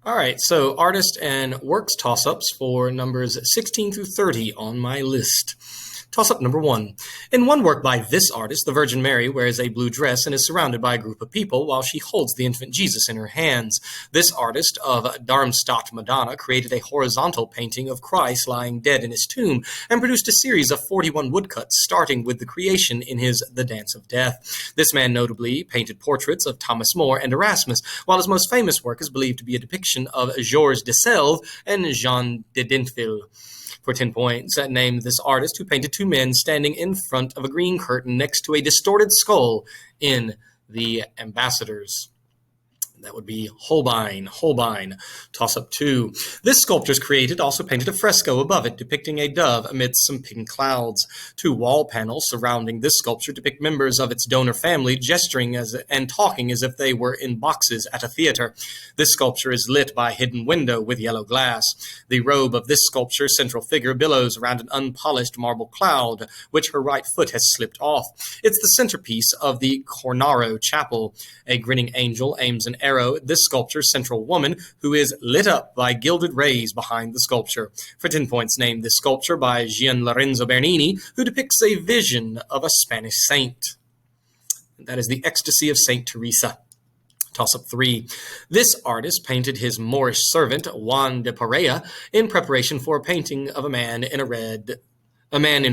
All right, so artist and works toss-ups for numbers 16 through 30 on my list. Toss-up number 1. In one work by this artist, the Virgin Mary wears a blue dress and is surrounded by a group of people while she holds the infant Jesus in her hands. This artist of Darmstadt, Madonna, created a horizontal painting of Christ lying dead in his tomb and produced a series of 41 woodcuts, starting with the creation in his The Dance of Death. This man notably painted portraits of Thomas More and Erasmus, while his most famous work is believed to be a depiction of Georges de Selve and Jean de Dentville. For 10 points, name this artist who painted two men standing in front of a green curtain next to a distorted skull in The Ambassadors. That would be Holbein. Toss-up 2. This sculptor's created also painted a fresco above it depicting a dove amidst some pink clouds. Two wall panels surrounding this sculpture depict members of its donor family gesturing and talking as if they were in boxes at a theater. This sculpture is lit by a hidden window with yellow glass. The robe of this sculpture's central figure billows around an unpolished marble cloud, which her right foot has slipped off. It's the centerpiece of the Cornaro Chapel. A grinning angel aims an arrow at this sculpture's central woman, who is lit up by gilded rays behind the sculpture. For 10 points, name this sculpture by Gian Lorenzo Bernini, who depicts a vision of a Spanish saint. That is the Ecstasy of Saint Teresa. Toss-up 3. This artist painted his Moorish servant, Juan de Pareja, in preparation for a painting of a man in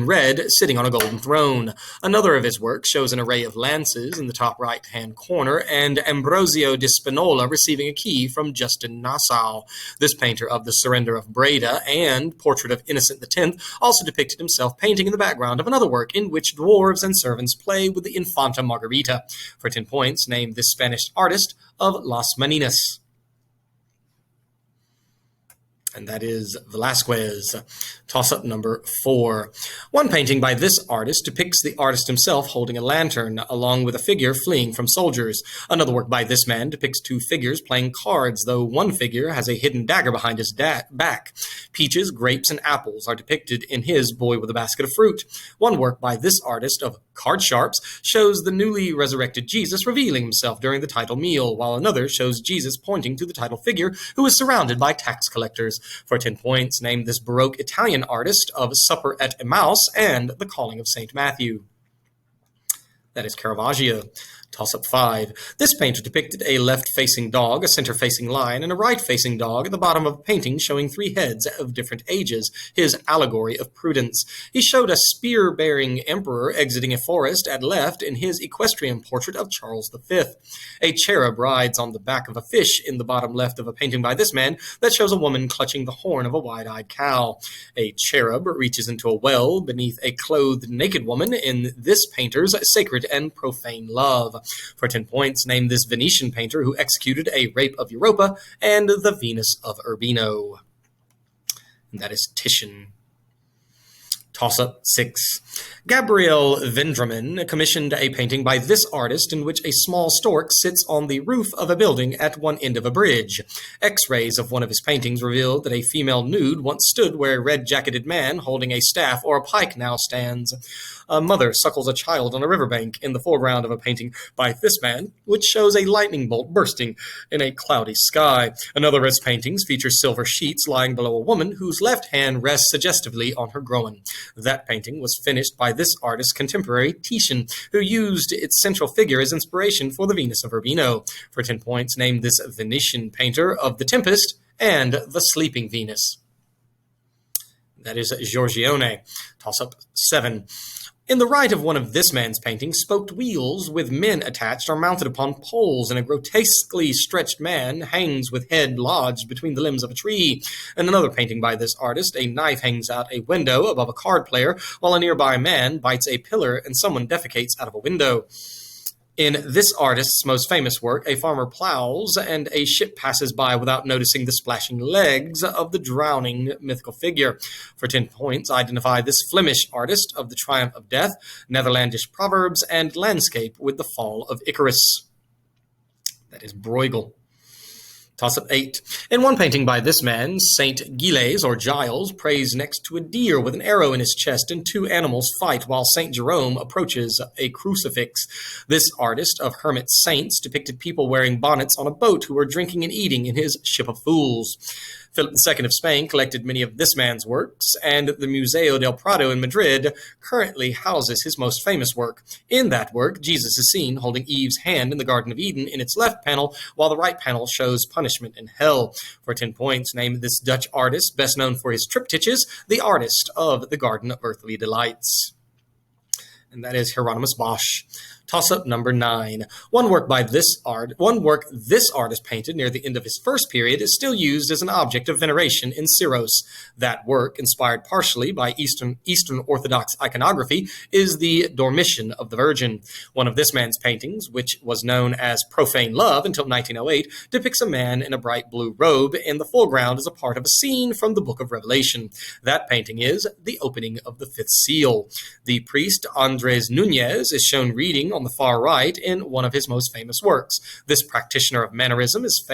red sitting on a golden throne. Another of his works shows an array of lances in the top right-hand corner and Ambrosio di Spinola receiving a key from Justin Nassau. This painter of the Surrender of Breda and Portrait of Innocent X also depicted himself painting in the background of another work in which dwarves and servants play with the Infanta Margarita. For 10 points, name this Spanish artist of Las Meninas. And that is Velázquez. Toss-up number 4. One painting by this artist depicts the artist himself holding a lantern, along with a figure fleeing from soldiers. Another work by this man depicts two figures playing cards, though one figure has a hidden dagger behind his back. Peaches, grapes, and apples are depicted in his Boy with a Basket of Fruit. One work by this artist of card sharps shows the newly resurrected Jesus revealing himself during the title meal, while another shows Jesus pointing to the title figure, who is surrounded by tax collectors. For 10 points, name this Baroque Italian artist of Supper at Emmaus and The Calling of St. Matthew. That is Caravaggio. Toss-up 5. This painter depicted a left-facing dog, a center-facing lion, and a right-facing dog at the bottom of a painting showing three heads of different ages, his allegory of prudence. He showed a spear-bearing emperor exiting a forest at left in his equestrian portrait of Charles V. A cherub rides on the back of a fish in the bottom left of a painting by this man that shows a woman clutching the horn of a wide-eyed cow. A cherub reaches into a well beneath a clothed naked woman in this painter's Sacred and Profane Love. For 10 points, name this Venetian painter who executed a Rape of Europa and the Venus of Urbino. And that is Titian. Toss-up 6. Gabriel Vendramin commissioned a painting by this artist in which a small stork sits on the roof of a building at one end of a bridge. X-rays of one of his paintings revealed that a female nude once stood where a red-jacketed man holding a staff or a pike now stands. A mother suckles a child on a riverbank in the foreground of a painting by this man, which shows a lightning bolt bursting in a cloudy sky. Another of his paintings features silver sheets lying below a woman whose left hand rests suggestively on her groin. That painting was finished by this artist's contemporary, Titian, who used its central figure as inspiration for the Venus of Urbino. For 10 points, name this Venetian painter of The Tempest and The Sleeping Venus. That is Giorgione. Toss-up 7. In the right of one of this man's paintings, spoked wheels with men attached are mounted upon poles, and a grotesquely stretched man hangs with head lodged between the limbs of a tree. In another painting by this artist, a knife hangs out a window above a card player, while a nearby man bites a pillar and someone defecates out of a window. In this artist's most famous work, a farmer plows and a ship passes by without noticing the splashing legs of the drowning mythical figure. For 10 points, identify this Flemish artist of The Triumph of Death, Netherlandish Proverbs, and Landscape with the Fall of Icarus. That is Bruegel. Toss-up 8. In one painting by this man, Saint Giles, or Giles, prays next to a deer with an arrow in his chest, and two animals fight while Saint Jerome approaches a crucifix. This artist of hermit saints depicted people wearing bonnets on a boat who were drinking and eating in his ship of fools. Philip II of Spain collected many of this man's works, and the Museo del Prado in Madrid currently houses his most famous work. In that work, Jesus is seen holding Eve's hand in the Garden of Eden in its left panel, while the right panel shows punishment in hell. For 10 points, name this Dutch artist, best known for his triptychs, the artist of the Garden of Earthly Delights. And that is Hieronymus Bosch. Toss-up number 9. One work this artist painted near the end of his first period is still used as an object of veneration in Syros. That work, inspired partially by Eastern Orthodox iconography, is the Dormition of the Virgin. One of this man's paintings, which was known as Profane Love until 1908, depicts a man in a bright blue robe, and the foreground is a part of a scene from the Book of Revelation. That painting is The Opening of the Fifth Seal. The priest Andres Nunez is shown reading on the far right in one of his most famous works. This practitioner of mannerism is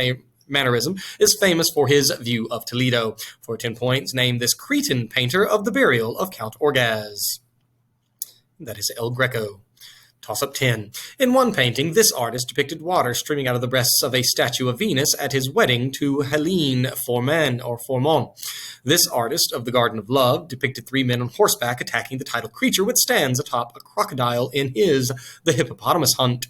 famous for his view of Toledo. For 10 points, name this Cretan painter of the burial of Count Orgaz. That is El Greco. Toss-up 10. In one painting, this artist depicted water streaming out of the breasts of a statue of Venus at his wedding to Helene Formon. This artist of the Garden of Love depicted 3 men on horseback attacking the title creature, which stands atop a crocodile in The Hippopotamus Hunt.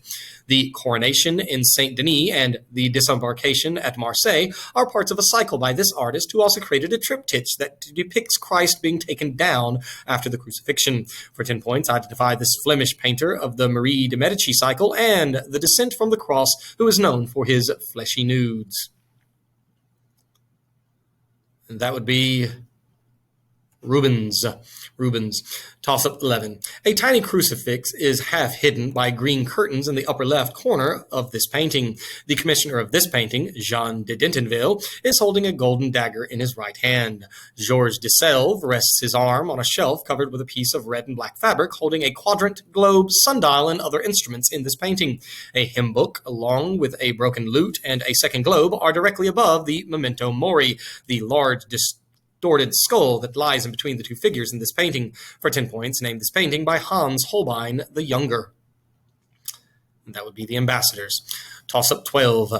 The Coronation in Saint Denis and the Disembarkation at Marseille are parts of a cycle by this artist, who also created a triptych that depicts Christ being taken down after the crucifixion. For 10 points, identify this Flemish painter of the Marie de Medici cycle and the Descent from the Cross, who is known for his fleshy nudes. And that would be Rubens. Toss-up 11. A tiny crucifix is half hidden by green curtains in the upper left corner of this painting. The commissioner of this painting, Jean de Dentonville, is holding a golden dagger in his right hand. Georges de Selve rests his arm on a shelf covered with a piece of red and black fabric, holding a quadrant, globe, sundial, and other instruments in this painting. A hymn book, along with a broken lute and a second globe, are directly above the memento mori, the large distorted skull that lies in between the two figures in this painting. For 10 points, name this painting by Hans Holbein the Younger. And that would be The Ambassadors. Toss-up 12.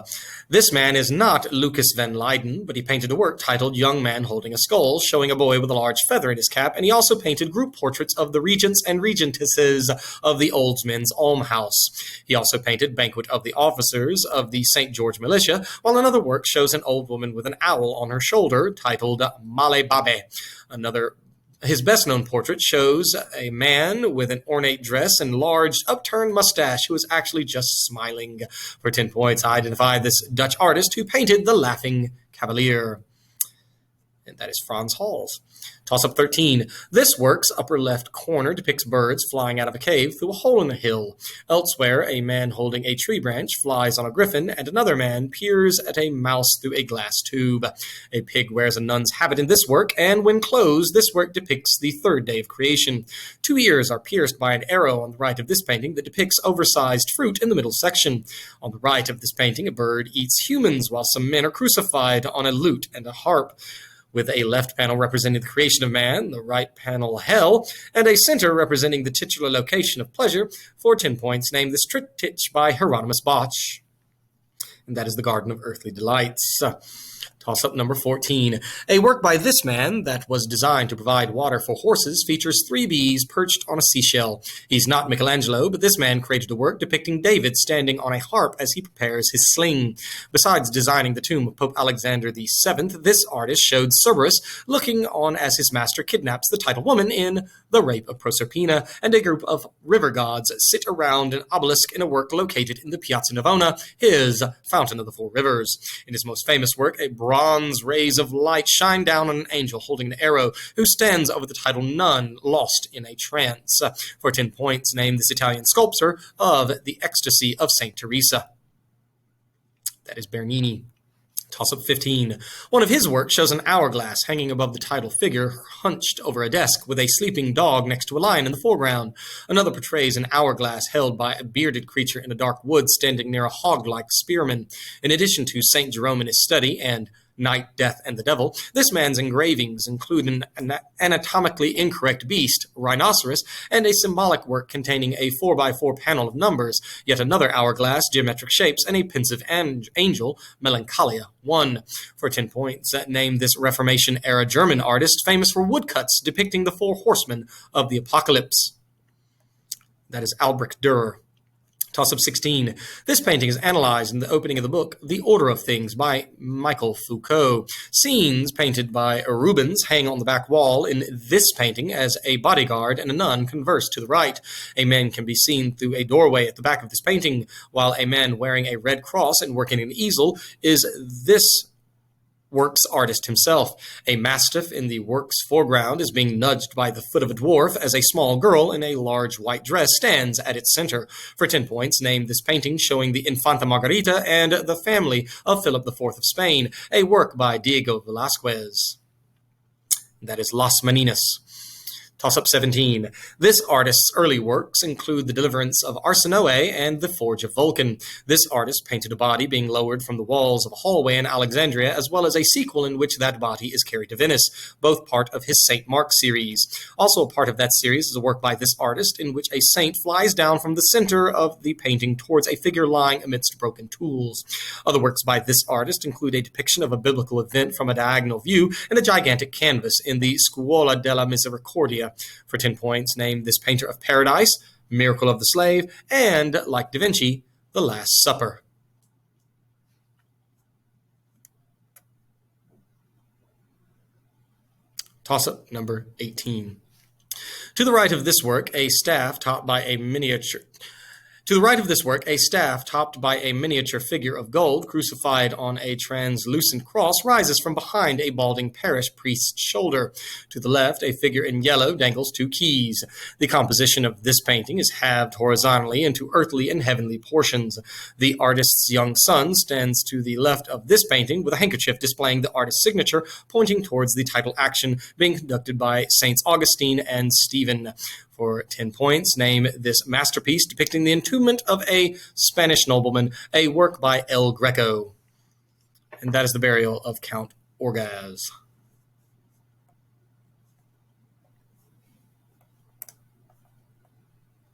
This man is not Lucas van Leyden, but he painted a work titled Young Man Holding a Skull, showing a boy with a large feather in his cap, and he also painted group portraits of the regents and regentesses of the Old Men's Almhouse. He also painted Banquet of the Officers of the St. George Militia, while another work shows an old woman with an owl on her shoulder, titled Male Babe. His best-known portrait shows a man with an ornate dress and large upturned mustache who is actually just smiling. For 10 points, I identify this Dutch artist who painted The Laughing Cavalier. And that is Frans Hals. Toss-up 13. This work's upper left corner depicts birds flying out of a cave through a hole in a hill. Elsewhere, a man holding a tree branch flies on a griffin, and another man peers at a mouse through a glass tube. A pig wears a nun's habit in this work, and when closed, this work depicts the third day of creation. 2 ears are pierced by an arrow on the right of this painting that depicts oversized fruit in the middle section. On the right of this painting, a bird eats humans, while some men are crucified on a lute and a harp, with a left panel representing the creation of man, the right panel hell, and a center representing the titular location of pleasure. For 10 points, name this triptych by Hieronymus Bosch. And that is the Garden of Earthly Delights. Toss-up number 14. A work by this man that was designed to provide water for horses features 3 bees perched on a seashell. He's not Michelangelo, but this man created a work depicting David standing on a harp as he prepares his sling. Besides designing the tomb of Pope Alexander VII, this artist showed Cerberus looking on as his master kidnaps the title woman in The Rape of Proserpina, and a group of river gods sit around an obelisk in a work located in the Piazza Navona, his Fountain of the Four Rivers. In his most famous work, a bronze rays of light shine down on an angel holding an arrow who stands over the title Nun, lost in a trance. For 10 points, name this Italian sculptor of the Ecstasy of St. Teresa. That is Bernini. Toss-up 15. One of his works shows an hourglass hanging above the title figure, hunched over a desk, with a sleeping dog next to a lion in the foreground. Another portrays an hourglass held by a bearded creature in a dark wood standing near a hog-like spearman. In addition to St. Jerome in his study and Night, Death, and the Devil, this man's engravings include an anatomically incorrect beast, rhinoceros, and a symbolic work containing a 4x4 panel of numbers, yet another hourglass, geometric shapes, and a pensive angel, Melancholia 1. For 10 points, name this Reformation-era German artist famous for woodcuts depicting the four horsemen of the apocalypse. That is Albrecht Dürer. Toss-up 16. This painting is analyzed in the opening of the book, The Order of Things by Michael Foucault. Scenes painted by Rubens hang on the back wall in this painting as a bodyguard and a nun converse to the right. A man can be seen through a doorway at the back of this painting, while a man wearing a red cross and working an easel is this work's artist himself. A mastiff in the work's foreground is being nudged by the foot of a dwarf as a small girl in a large white dress stands at its center. For 10 points, name this painting showing the Infanta Margarita and the family of Philip IV of Spain, a work by Diego Velázquez. That is Las Meninas. Toss-up 17. This artist's early works include The Deliverance of Arsinoe and The Forge of Vulcan. This artist painted a body being lowered from the walls of a hallway in Alexandria, as well as a sequel in which that body is carried to Venice, both part of his St. Mark series. Also a part of that series is a work by this artist in which a saint flies down from the center of the painting towards a figure lying amidst broken tools. Other works by this artist include a depiction of a biblical event from a diagonal view and a gigantic canvas in the Scuola della Misericordia. For 10 points, name this painter of Paradise, Miracle of the Slave, and, like Da Vinci, The Last Supper. Toss-up number 18. To the right of this work, a staff topped by a miniature figure of gold crucified on a translucent cross rises from behind a balding parish priest's shoulder. To the left, a figure in yellow dangles two keys. The composition of this painting is halved horizontally into earthly and heavenly portions. The artist's young son stands to the left of this painting with a handkerchief displaying the artist's signature, pointing towards the title action being conducted by Saints Augustine and Stephen. For 10 points, name this masterpiece depicting the entombment of a Spanish nobleman, a work by El Greco. And that is The Burial of Count Orgaz.